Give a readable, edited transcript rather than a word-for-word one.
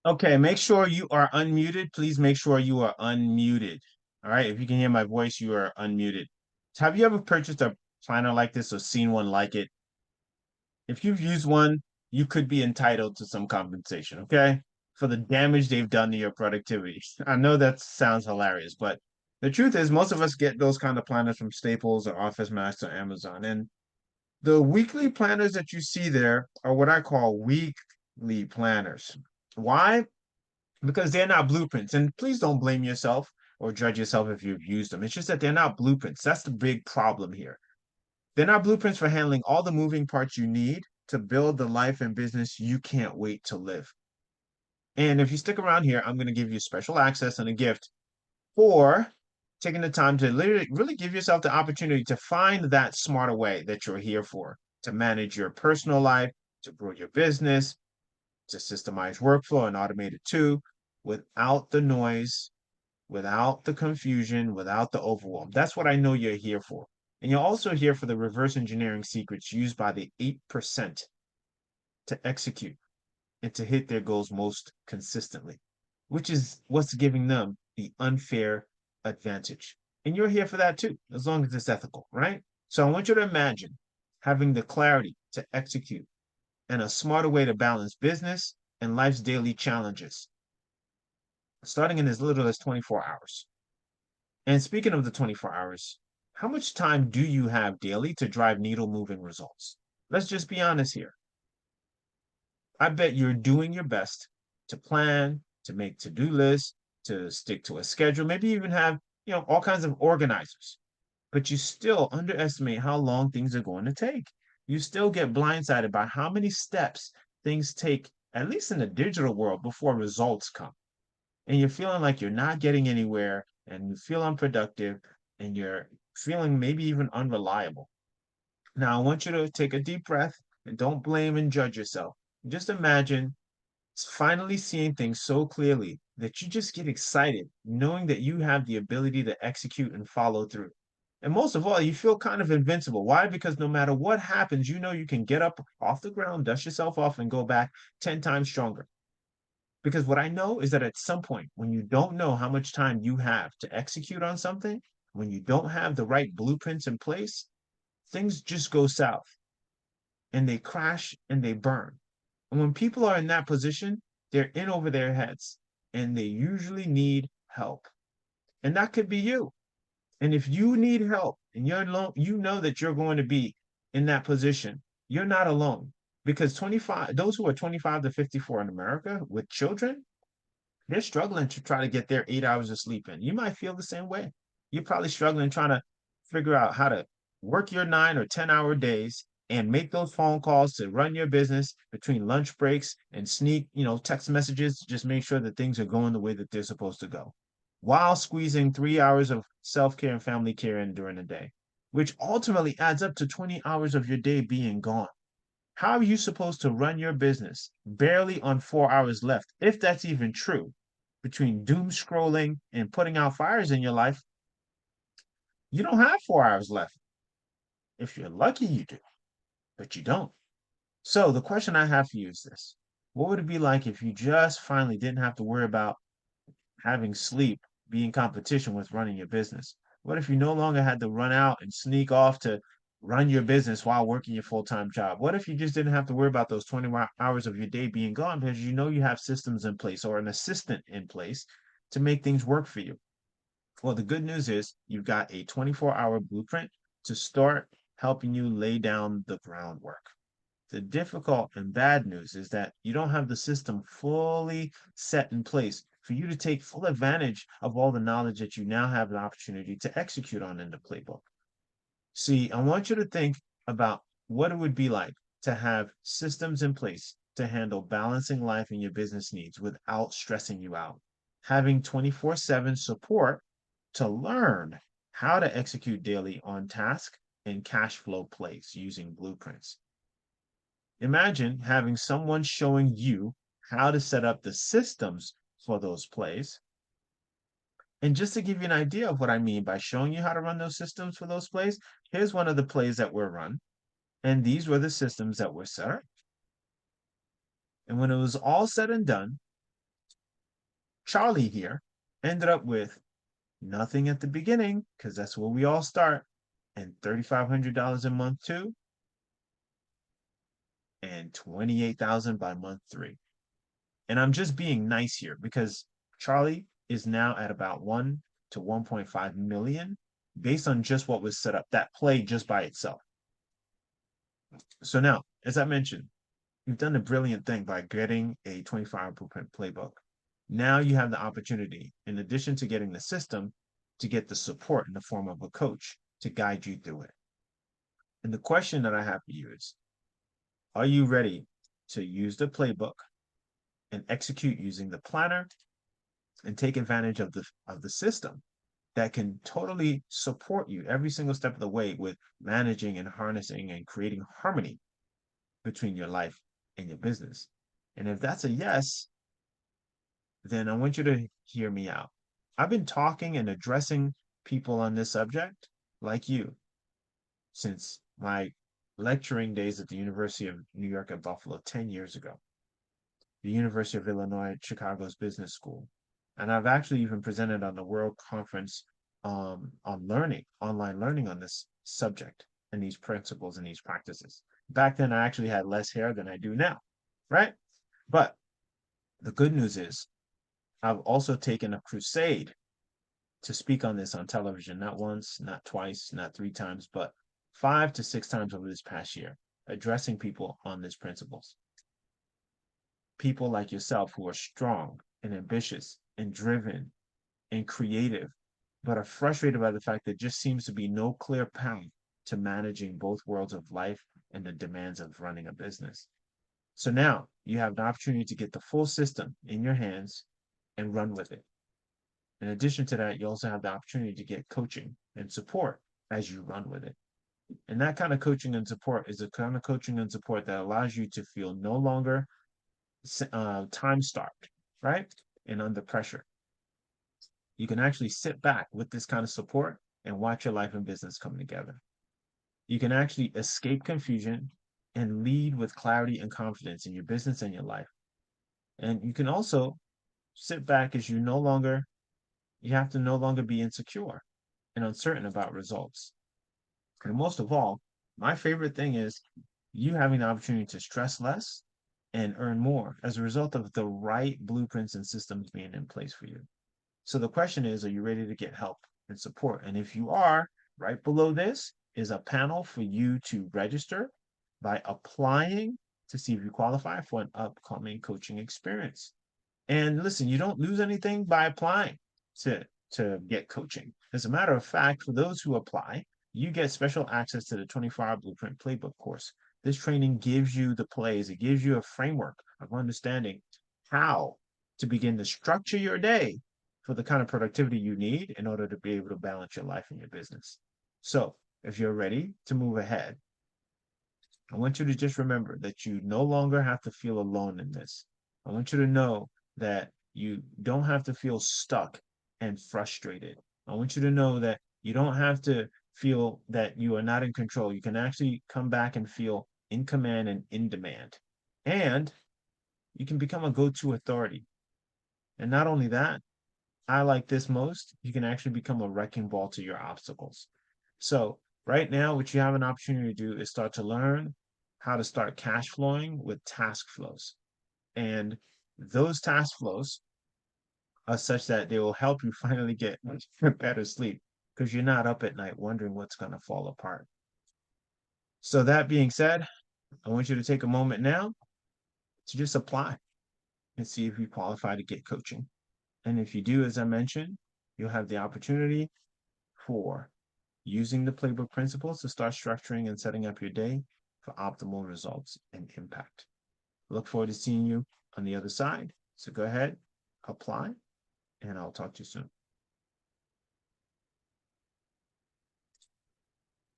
Okay, make sure you are unmuted. Please make sure you are unmuted. All right, if you can hear my voice, you are unmuted. Have you ever purchased a planner like this or seen one like it? If you've used one, you could be entitled to some compensation, okay? For the damage they've done to your productivity. I know that sounds hilarious, but the truth is most of us get those kind of planners from Staples or Office Max or Amazon. And the weekly planners that you see there are what I call weekly planners. Why? Because they're not blueprints. And please don't blame yourself or judge yourself if you've used them. It's just that they're not blueprints. That's the big problem here. They're not blueprints for handling all the moving parts you need to build the life and business you can't wait to live. And if you stick around here, I'm going to give you special access and a gift for taking the time to literally really give yourself the opportunity to find that smarter way that you're here for, to manage your personal life, to grow your business, to systemize workflow and automate it too, without the noise, without the confusion, without the overwhelm. That's what I know you're here for. And you're also here for the reverse engineering secrets used by the 8% to execute and to hit their goals most consistently, which is what's giving them the unfair advantage. And you're here for that too, as long as it's ethical, right? So I want you to imagine having the clarity to execute and a smarter way to balance business and life's daily challenges, starting in as little as 24 hours. And speaking of the 24 hours, how much time do you have daily to drive needle moving results? Let's just be honest here. I bet you're doing your best to plan, to make to-do lists, to stick to a schedule, maybe even have, all kinds of organizers. But you still underestimate how long things are going to take. You still get blindsided by how many steps things take, at least in the digital world, before results come. And you're feeling like you're not getting anywhere and you feel unproductive and you're feeling maybe even unreliable. Now, I want you to take a deep breath and don't blame and judge yourself. Just imagine finally seeing things so clearly that you just get excited knowing that you have the ability to execute and follow through. And most of all, you feel kind of invincible. Why? Because no matter what happens, you know you can get up off the ground, dust yourself off, and go back 10 times stronger. Because what I know is that at some point, when you don't know how much time you have to execute on something, when you don't have the right blueprints in place, things just go south and they crash and they burn. And when people are in that position, they're in over their heads and they usually need help. And that could be you. And if you need help and you're alone, you know that you're going to be in that position. You're not alone because 25, those who are 25 to 54 in America with children, they're struggling to try to get their 8 hours of sleep in. You might feel the same way. You're probably struggling trying to figure out how to work your 9 or 10 hour days and make those phone calls to run your business between lunch breaks and sneak, text messages to just make sure that things are going the way that they're supposed to go, while squeezing 3 hours of self-care and family care in during the day, which ultimately adds up to 20 hours of your day being gone. How are you supposed to run your business barely on 4 hours left, if that's even true? Between doom scrolling and putting out fires in your life, you don't have 4 hours left. If you're lucky, you do, but you don't. So the question I have for you is this. What would it be like if you just finally didn't have to worry about having sleep be in competition with running your business? What if you no longer had to run out and sneak off to run your business while working your full-time job? What if you just didn't have to worry about those 20 hours of your day being gone because you know you have systems in place or an assistant in place to make things work for you? Well, the good news is you've got a 24-hour blueprint to start helping you lay down the groundwork. The difficult and bad news is that you don't have the system fully set in place for you to take full advantage of all the knowledge that you now have the opportunity to execute on in the playbook. See, I want you to think about what it would be like to have systems in place to handle balancing life and your business needs without stressing you out. Having 24/7 support to learn how to execute daily on task and cash flow plays using blueprints. Imagine having someone showing you how to set up the systems for those plays. And just to give you an idea of what I mean by showing you how to run those systems for those plays, here's one of the plays that were run. And these were the systems that were set up. And when it was all said and done, Charlie here ended up with nothing at the beginning, because that's where we all start, and $3,500 in month two, and 28,000 by month three. And I'm just being nice here because Charlie is now at about 1 to 1.5 million based on just what was set up, that play just by itself. So now, as I mentioned, you've done a brilliant thing by getting a 24-hour blueprint playbook. Now you have the opportunity, in addition to getting the system, to get the support in the form of a coach to guide you through it. And the question that I have for you is, are you ready to use the playbook and execute using the planner and take advantage of the system that can totally support you every single step of the way with managing and harnessing and creating harmony between your life and your business? And if that's a yes, then I want you to hear me out. I've been talking and addressing people on this subject like you since my lecturing days at the University of New York at Buffalo 10 years ago, the University of Illinois at Chicago's Business School. And I've actually even presented on the World Conference on learning, online learning on this subject and these principles and these practices. Back then, I actually had less hair than I do now, right? But the good news is I've also taken a crusade to speak on this on television, not once, not twice, not three times, but 5 to 6 times over this past year, addressing people on these principles. People like yourself who are strong and ambitious and driven and creative, but are frustrated by the fact that there just seems to be no clear path to managing both worlds of life and the demands of running a business. So now you have the opportunity to get the full system in your hands and run with it. In addition to that, you also have the opportunity to get coaching and support as you run with it. And that kind of coaching and support is the kind of coaching and support that allows you to feel no longer time starved, right? And under pressure. You can actually sit back with this kind of support and watch your life and business come together. You can actually escape confusion and lead with clarity and confidence in your business and your life. And you can also sit back as you have to no longer be insecure and uncertain about results. And most of all, my favorite thing is you having the opportunity to stress less and earn more as a result of the right blueprints and systems being in place for you. So the question is, are you ready to get help and support? And if you are, right below this is a panel for you to register by applying to see if you qualify for an upcoming coaching experience. And listen, you don't lose anything by applying to get coaching. As a matter of fact, for those who apply, you get special access to the 24-hour Blueprint Playbook course. This training gives you the plays, it gives you a framework of understanding how to begin to structure your day for the kind of productivity you need in order to be able to balance your life and your business. So, if you're ready to move ahead, I want you to just remember that you no longer have to feel alone in this. I want you to know that you don't have to feel stuck and frustrated. I want you to know that you don't have to feel that you are not in control. You can actually come back and feel in command and in demand. And you can become a go-to authority. And not only that, I like this most, you can actually become a wrecking ball to your obstacles. So right now, what you have an opportunity to do is start to learn how to start cash flowing with task flows. And those task flows are such that they will help you finally get better sleep because you're not up at night wondering what's going to fall apart. So that being said, I want you to take a moment now to just apply and see if you qualify to get coaching. And if you do, as I mentioned, you'll have the opportunity for using the playbook principles to start structuring and setting up your day for optimal results and impact. Look forward to seeing you on the other side. So go ahead, apply, and I'll talk to you soon.